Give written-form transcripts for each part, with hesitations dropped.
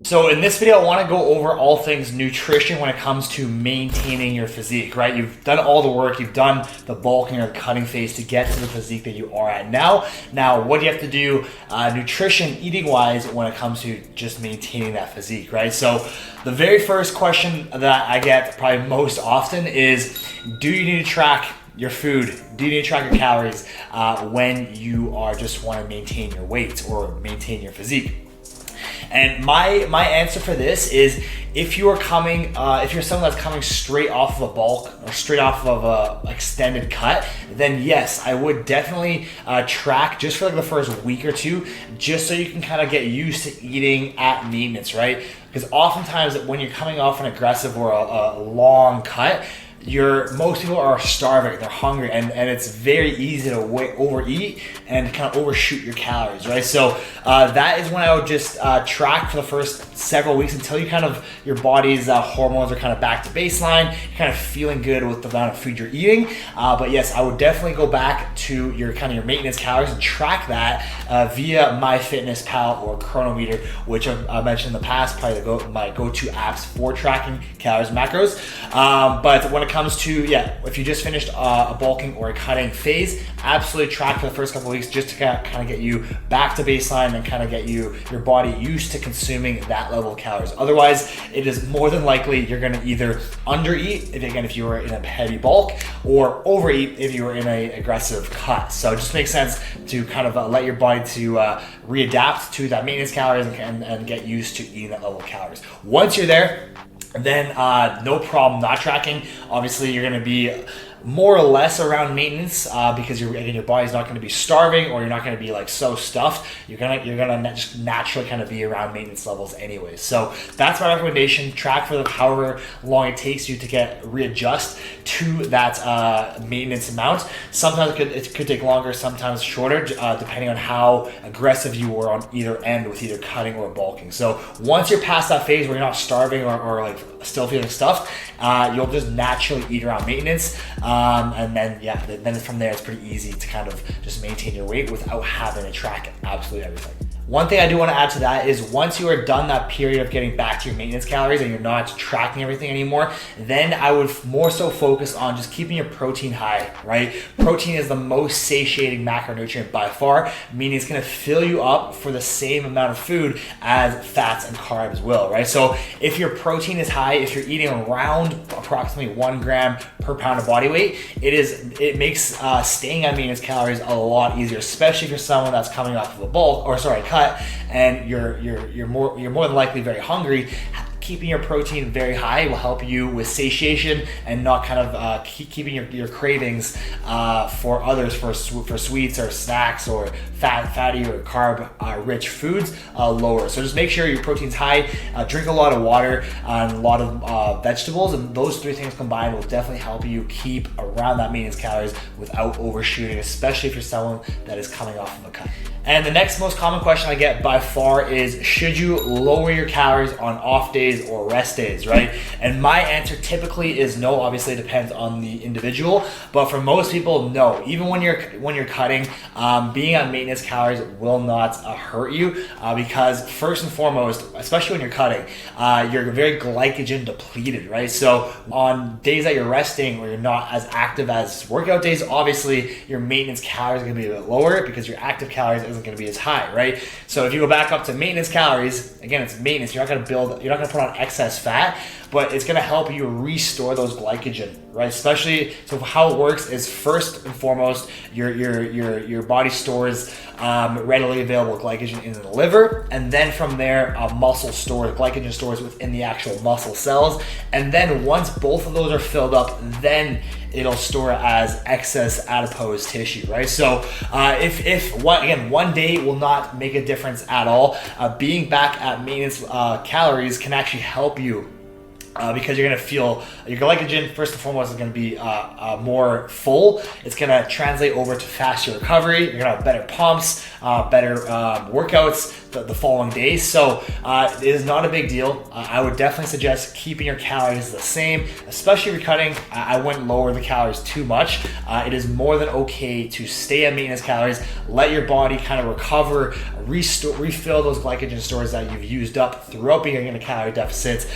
So in this video, I want to go over all things nutrition when it comes to maintaining your physique, right? You've done all the work, you've done the bulking or the cutting phase to get to the physique that you are at now. Now, what do you have to do nutrition, eating wise, when it comes to just maintaining that physique, right? So the very first question that I get probably most often is, do you need to track your food? Do you need to track your calories when you are just want to maintain your weight or maintain your physique? And my answer for this is, if you are coming, if you're someone that's coming straight off of a bulk or straight off of a extended cut, then yes, I would definitely track just for like the first week or two, just so you can kind of get used to eating at maintenance, right? Because oftentimes when you're coming off an aggressive or a long cut, most people are starving, they're hungry, and it's very easy to overeat and kind of overshoot your calories, right? So that is when I would just track for the first several weeks until your body's hormones are kind of back to baseline, you're kind of feeling good with the amount of food you're eating. But yes, I would definitely go back to your maintenance calories and track that via MyFitnessPal or Chronometer, which I mentioned in the past, probably my go-to apps for tracking calories and macros. But when it comes to, if you just finished a bulking or a cutting phase, absolutely track for the first couple of weeks just to kind of get you back to baseline and kind of get your body used to consuming that level of calories. Otherwise, it is more than likely you're going to either undereat, if you were in a heavy bulk, or overeat if you were in an aggressive cut. So it just makes sense to kind of let your body to readapt to that maintenance calories and get used to eating that level of calories. Once you're there, then no problem not tracking. Obviously, you're going to be more or less around maintenance because your body's not going to be starving, or you're not going to be like so stuffed. You're gonna just naturally kind of be around maintenance levels anyways. So that's my recommendation. Track for however long it takes you to readjust to that maintenance amount. Sometimes it could take longer, sometimes shorter, depending on how aggressive you were on either end with either cutting or bulking. So once you're past that phase where you're not starving or like still feeling stuffed, you'll just naturally eat around maintenance. And then from there, it's pretty easy to kind of just maintain your weight without having to track absolutely everything. One thing I do want to add to that is, once you are done that period of getting back to your maintenance calories and you're not tracking everything anymore, then I would more so focus on just keeping your protein high, right? Protein is the most satiating macronutrient by far, meaning it's going to fill you up for the same amount of food as fats and carbs will, right? So if your protein is high, if you're eating around approximately 1 gram per pound of body weight, it makes staying on maintenance calories a lot easier, especially if you're someone that's coming off of a cut, and you're more than likely very hungry. Keeping your protein very high will help you with satiation and not kind of keeping your cravings for others, for sweets or snacks or fatty or carb rich foods lower. So just make sure your protein's high, drink a lot of water and a lot of vegetables, and those three things combined will definitely help you keep around that maintenance calories without overshooting, especially if you're someone that is coming off of a cut. And the next most common question I get by far is, should you lower your calories on off days or rest days, right? And my answer typically is no. Obviously, it depends on the individual, but for most people, no. Even when you're cutting, being on maintenance calories will not hurt you because first and foremost, especially when you're cutting, you're very glycogen depleted, right? So on days that you're resting or you're not as active as workout days, obviously your maintenance calories are going to be a bit lower because your active calories isn't going to be as high, right? So if you go back up to maintenance calories, again, it's maintenance. You're not going to put on excess fat, but it's going to help you restore those glycogen, right? Especially, so how it works is, first and foremost, your body stores readily available glycogen in the liver, and then from there, glycogen stores within the actual muscle cells, and then once both of those are filled up, then it'll store as excess adipose tissue, right? So if one day will not make a difference at all, being back at maintenance calories can actually help you because you're going to feel your glycogen, first and foremost, is going to be more full. It's going to translate over to faster recovery. You're going to have better pumps, better workouts. the following day. So it is not a big deal. I would definitely suggest keeping your calories the same, especially if you're cutting. I wouldn't lower the calories too much. It is more than okay to stay at maintenance calories, let your body kind of recover, refill those glycogen stores that you've used up throughout being in a calorie deficit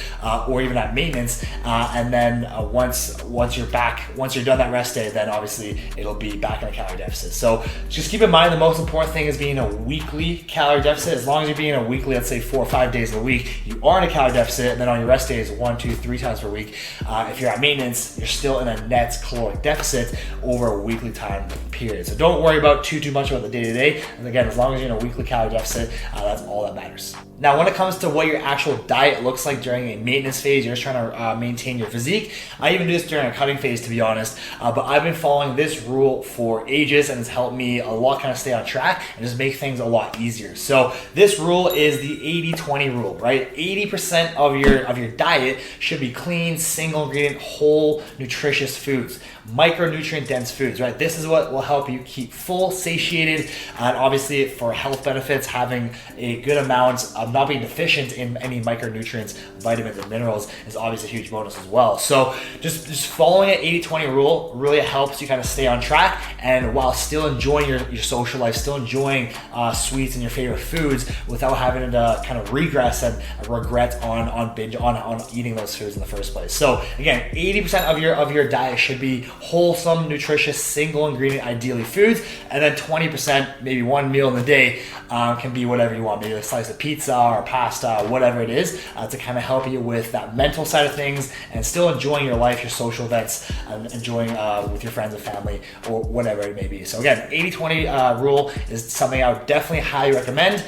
or even at maintenance, and then once you're done that rest day, then obviously it'll be back in a calorie deficit. So just keep in mind the most important thing is being a weekly calorie deficit. As long as you're being a weekly, let's say 4 or 5 days a week, you are in a calorie deficit, and then on your rest days 1, 2, 3 times per week, if you're at maintenance, you're still in a net caloric deficit over a weekly time period. So don't worry about too much about the day-to-day. And again, as long as you're in a weekly calorie deficit, that's all that matters. Now, when it comes to what your actual diet looks like during a maintenance phase, you're just trying to maintain your physique. I even do this during a cutting phase, to be honest, but I've been following this rule for ages, and it's helped me a lot kind of stay on track and just make things a lot easier. So this rule is the 80-20 rule, right? 80% of your diet should be clean, single ingredient, whole, nutritious foods, micronutrient dense foods, right? This is what will help you keep full, satiated, and obviously for health benefits, having a good amount of not being deficient in any micronutrients, vitamins, and minerals is obviously a huge bonus as well. So just following an 80-20 rule really helps you kind of stay on track, and while still enjoying your social life, still enjoying sweets and your favorite foods without having to kind of regress and regret on eating those foods in the first place. So again, 80% of your diet should be wholesome, nutritious, single ingredient, ideally foods, and then 20%, maybe one meal in the day, can be whatever you want, maybe a slice of pizza or pasta, whatever it is, to kind of help you with that mental side of things and still enjoying your life, your social events, and enjoying with your friends and family or whatever it may be. So again, 80-20 rule is something I would definitely highly recommend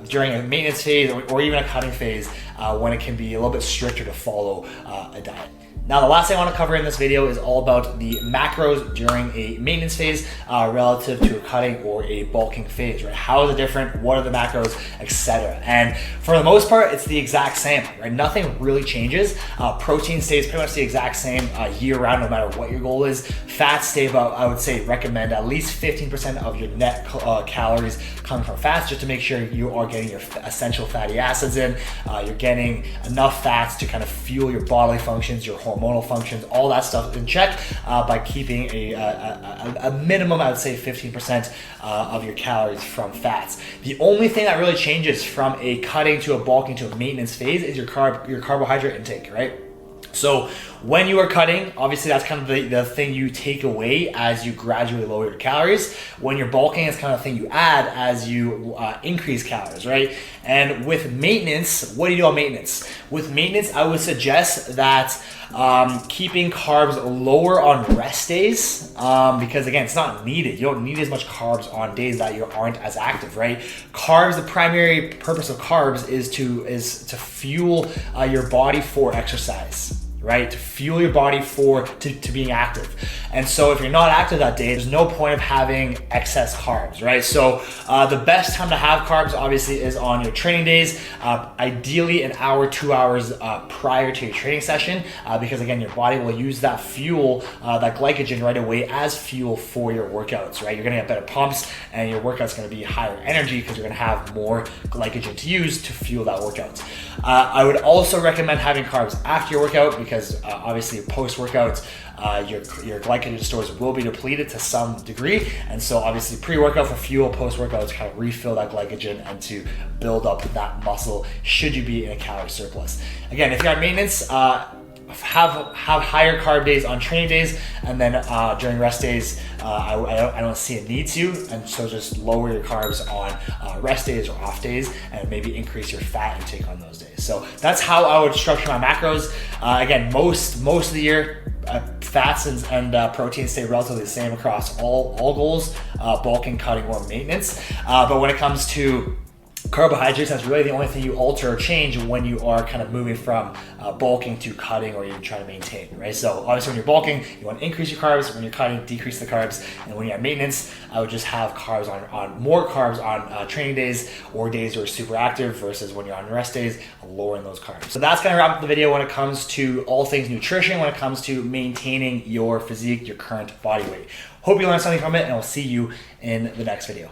during a maintenance phase or even a cutting phase when it can be a little bit stricter to follow a diet. Now, the last thing I want to cover in this video is all about the macros during a maintenance phase relative to a cutting or a bulking phase, right? How is it different? What are the macros, etc.? And for the most part, it's the exact same, right? Nothing really changes. Protein stays pretty much the exact same year round, no matter what your goal is. Fats stay about, I would say, recommend at least 15% of your net calories coming from fats, just to make sure you are getting your essential fatty acids in. You're getting enough fats to kind of fuel your bodily functions, your hormonal functions, all that stuff in check by keeping a minimum, I would say 15% of your calories from fats. The only thing that really changes from a cutting to a bulking to a maintenance phase is your carbohydrate intake, right? So when you are cutting, obviously that's kind of the thing you take away as you gradually lower your calories. When you're bulking, it's kind of the thing you add as you increase calories, right? And with maintenance, what do you do on maintenance? With maintenance, I would suggest that keeping carbs lower on rest days, because again, it's not needed. You don't need as much carbs on days that you aren't as active, right? Carbs, the primary purpose of carbs is to fuel your body for exercise, right? To fuel your body to being active. And so if you're not active that day, there's no point of having excess carbs, right? So the best time to have carbs obviously is on your training days, ideally an hour, 2 hours prior to your training session, because again, your body will use that fuel, that glycogen right away as fuel for your workouts, right? You're gonna get better pumps and your workout's gonna be higher energy because you're gonna have more glycogen to use to fuel that workout. I would also recommend having carbs after your workout because obviously post-workout, your glycogen stores will be depleted to some degree, and so obviously pre-workout for fuel, post-workout to kind of refill that glycogen and to build up that muscle should you be in a calorie surplus. Again, if you're at maintenance, have higher carb days on training days, and then during rest days, I don't see a need to, and so just lower your carbs on rest days or off days, and maybe increase your fat intake on those days. So that's how I would structure my macros. Again, most of the year, fats and proteins stay relatively the same across all goals, bulking, cutting, or maintenance. But when it comes to carbohydrates, that's really the only thing you alter or change when you are kind of moving from bulking to cutting or even trying to maintain, right? So obviously when you're bulking, you want to increase your carbs. When you're cutting, decrease the carbs. And when you're at maintenance, I would just have carbs on more carbs on training days or days where you're super active versus when you're on rest days, lowering those carbs. So that's gonna wrap up the video when it comes to all things nutrition, when it comes to maintaining your physique, your current body weight. Hope you learned something from it, and I'll see you in the next video.